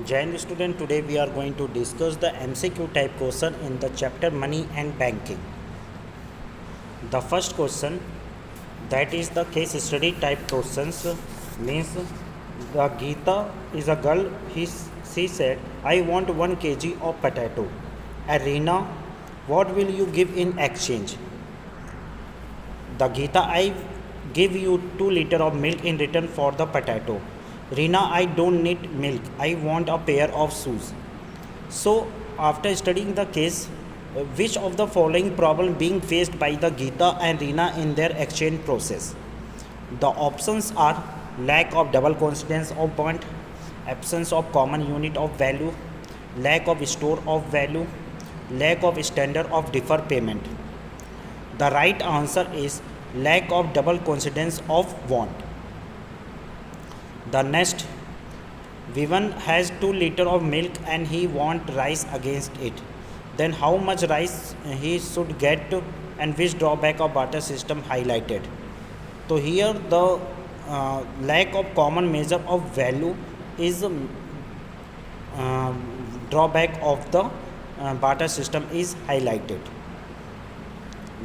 Jain student, today we are going to discuss the MCQ type question in the chapter Money and Banking. The first question, that is the case study type questions, means the Geeta is a girl. She said, I want 1 kg of potato. Arena, what will you give in exchange? The Geeta, I give you 2 liter of milk in return for the potato. Rina, I don't need milk. I want a pair of shoes. So, after studying the case, which of the following problem being faced by the Geeta and Rina in their exchange process? The options are lack of double coincidence of want, absence of common unit of value, lack of store of value, lack of standard of deferred payment. The right answer is lack of double coincidence of want. The next, Vivan has 2 liter of milk and he want rice against it. Then how much rice he should get and which drawback of barter system highlighted? So here the lack of common measure of value is drawback of the barter system is highlighted.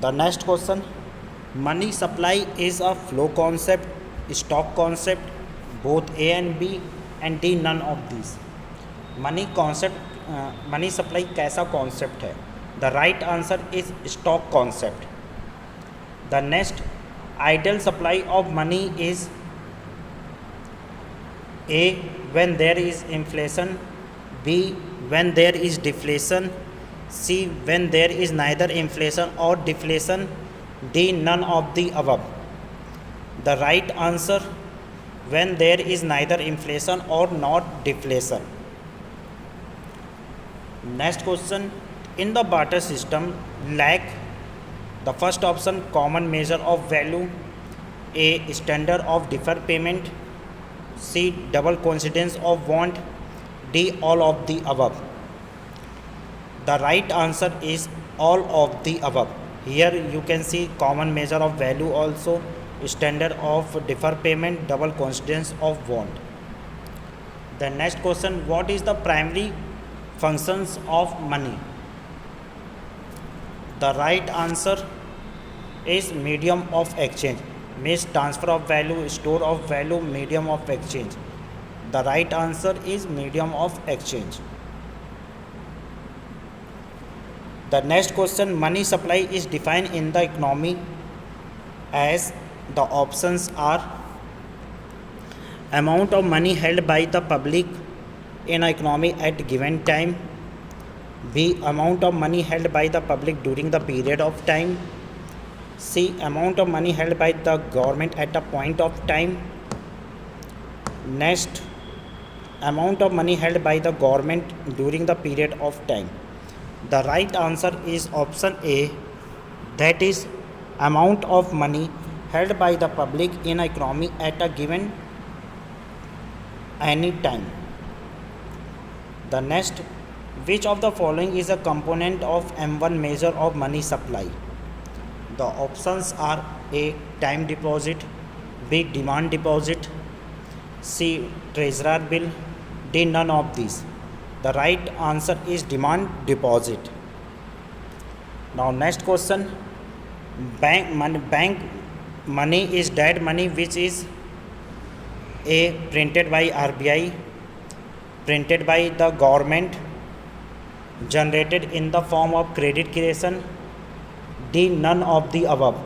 The next question, money supply is a flow concept, stock concept, both A and B and D none of these. Money concept money supply कैसा concept है? The right answer is stock concept. The next, ideal supply of money is A when there is inflation, B when there is deflation, C when there is neither inflation और deflation, D none of the above. The right answer when there is neither inflation or not deflation. Next question, in the barter system, lack the first option common measure of value, A standard of deferred payment, C double coincidence of want, D all of the above. The right answer is all of the above. Here you can see common measure of value also, standard of deferred payment, double coincidence of want. The next question, what is the primary functions of money? The right answer is medium of exchange, means transfer of value, store of value, medium of exchange. The right answer is medium of exchange. The next question, money supply is defined in the economy as the options are amount of money held by the public in economy at given time, B amount of money held by the public during the period of time, C amount of money held by the government at a point of time. Next, amount of money held by the government during the period of time. The right answer is option A, that is amount of money held by the public in economy at a given any time. The next, which of the following is a component of M1 measure of money supply? The options are A time deposit, B demand deposit, C treasurer bill, D none of these. The right answer is demand deposit. Now next question, bank money is that money which is A printed by RBI, printed by the government, generated in the form of credit creation, D none of the above.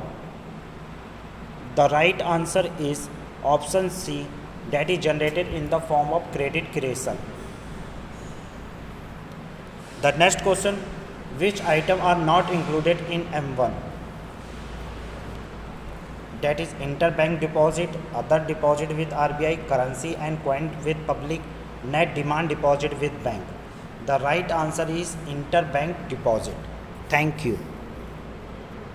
The right answer is option C, that is generated in the form of credit creation. The next question, which item are not included in M1? That is interbank deposit, other deposit with RBI, currency and coin with public, net demand deposit with bank. The right answer is interbank deposit. Thank you.